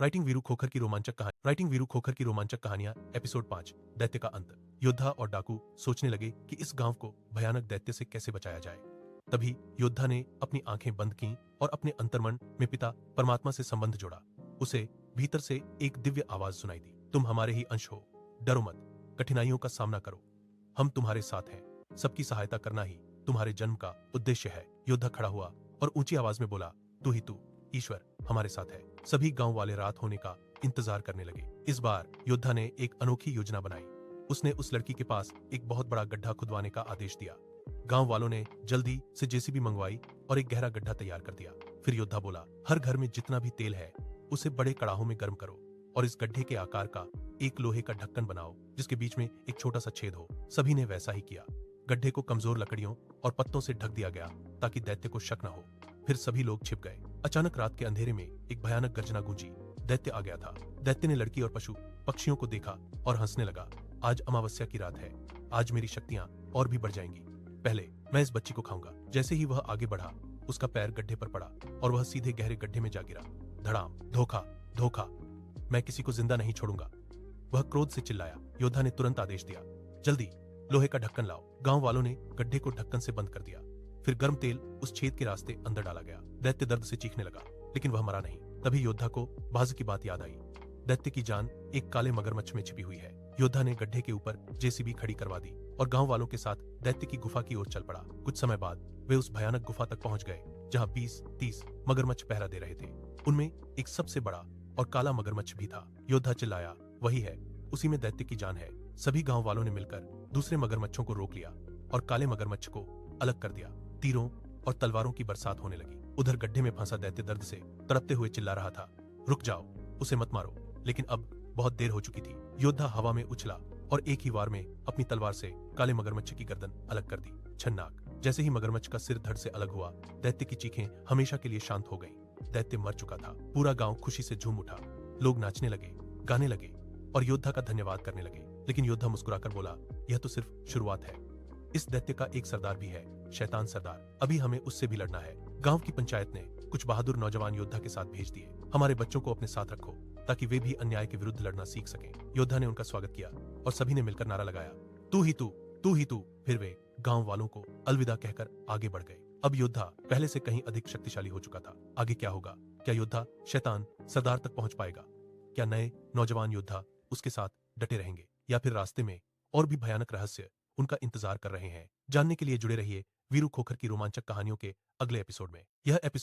Writing Veeru Khokhar की रोमांचक कहानियां एपिसोड 5 दैत्य का अंत। योद्धा और डाकू सोचने लगे कि इस गांव को भयानक दैत्य से कैसे बचाया जाए। तभी योद्धा ने अपनी आंखें बंद की और अपने अंतर्मन में पिता परमात्मा से संबंध जोड़ा। उसे भीतर से एक दिव्य आवाज सुनाई दी, तुम हमारे ही अंश हो, डरो मत, कठिनाइयों का सामना करो, हम तुम्हारे साथ हैं, सबकी सहायता करना ही तुम्हारे जन्म का उद्देश्य है। योद्धा खड़ा हुआ और ऊंची आवाज में बोला, तू ही तू ईश्वर हमारे साथ है। सभी गांव वाले रात होने का इंतजार करने लगे। इस बार योद्धा ने एक अनोखी योजना बनाई। उसने उस लड़की के पास एक बहुत बड़ा गड्ढा खुदवाने का आदेश दिया। गांव वालों ने जल्दी से जेसीबी मंगवाई और एक गहरा गड्ढा तैयार कर दिया। फिर योद्धा बोला, हर घर में जितना भी तेल है उसे बड़े कड़ाहों में गर्म करो और इस गड्ढे के आकार का एक लोहे का ढक्कन बनाओ जिसके बीच में एक छोटा सा छेद हो। सभी ने वैसा ही किया। गड्ढे को कमजोर लकड़ियों और पत्तों से ढक दिया गया ताकि दैत्य को शक न हो। फिर सभी लोग छिप गए। अचानक रात के अंधेरे में एक भयानक गर्जना गूंजी। दैत्य आ गया था। दैत्य ने लड़की और पशु पक्षियों को देखा और हंसने लगा। आज अमावस्या की रात है, आज मेरी शक्तियां और भी बढ़ जाएंगी। पहले मैं इस बच्ची को खाऊंगा। जैसे ही वह आगे बढ़ा, उसका पैर गड्ढे पर पड़ा और वह सीधे गहरे गड्ढे में जा गिरा। धड़ाम, धोखा, धोखा, मैं किसी को जिंदा नहीं छोड़ूंगा, वह क्रोध से चिल्लाया। योद्धा ने तुरंत आदेश दिया, जल्दी लोहे का ढक्कन लाओ। गांव वालों ने गड्ढे को ढक्कन से बंद कर दिया। फिर गर्म तेल उस छेद के रास्ते अंदर डाला गया। दैत्य दर्द से चीखने लगा, लेकिन वह मरा नहीं। तभी योद्धा को बाज की बात याद आई। दैत्य की जान एक काले मगरमच्छ में छिपी हुई है। योद्धा ने गड्ढे के ऊपर जेसीबी खड़ी करवा दी और गांव वालों के साथ दैत्य की गुफा की ओर चल पड़ा। कुछ समय बाद वे उस भयानक गुफा तक पहुंच गए जहां 20-30 मगरमच्छ पहरा दे रहे थे। उनमें एक सबसे बड़ा और काला मगरमच्छ भी था। योद्धा चिल्लाया, वही है, उसी में दैत्य की जान है। सभी गांव वालों ने मिलकर दूसरे मगरमच्छों को रोक लिया और काले मगरमच्छ को अलग कर दिया। तीरों और तलवारों की बरसात होने लगी। उधर गड्ढे में फंसा दैत्य दर्द से तड़पते हुए चिल्ला रहा था, रुक जाओ, उसे मत मारो। लेकिन अब बहुत देर हो चुकी थी। योद्धा हवा में उछला और एक ही वार में अपनी तलवार से काले मगरमच्छ की गर्दन अलग कर दी। छन्नाक। जैसे ही मगरमच्छ का सिर धड़ से अलग हुआ, दैत्य की चीखें हमेशा के लिए शांत हो गईं। दैत्य मर चुका था। पूरा गांव खुशी से झूम उठा। लोग नाचने लगे, गाने लगे और योद्धा का धन्यवाद करने लगे। लेकिन योद्धा मुस्कुराकर बोला, यह तो सिर्फ शुरुआत है। इस दैत्य का एक सरदार भी है, शैतान सरदार। अभी हमें उससे भी लड़ना है। गांव की पंचायत ने कुछ बहादुर नौजवान योद्धा के साथ भेज दिए। हमारे बच्चों को अपने साथ रखो ताकि वे भी अन्याय के विरुद्ध लड़ना सीख सकें। योद्धा ने उनका स्वागत किया और सभी ने मिलकर नारा लगाया, तू ही तू, तू ही तू। फिर वे गांव वालों को अलविदा कहकर आगे बढ़ गए। अब योद्धा पहले से कहीं अधिक शक्तिशाली हो चुका था। आगे क्या होगा? क्या योद्धा शैतान सरदार तक पहुंच पाएगा? क्या नए नौजवान योद्धा उसके साथ डटे रहेंगे या फिर रास्ते में और भी भयानक रहस्य उनका इंतजार कर रहे हैं? जानने के लिए जुड़े रहिए वीरू खोखर की रोमांचक कहानियों के अगले एपिसोड में। यह एपिसोड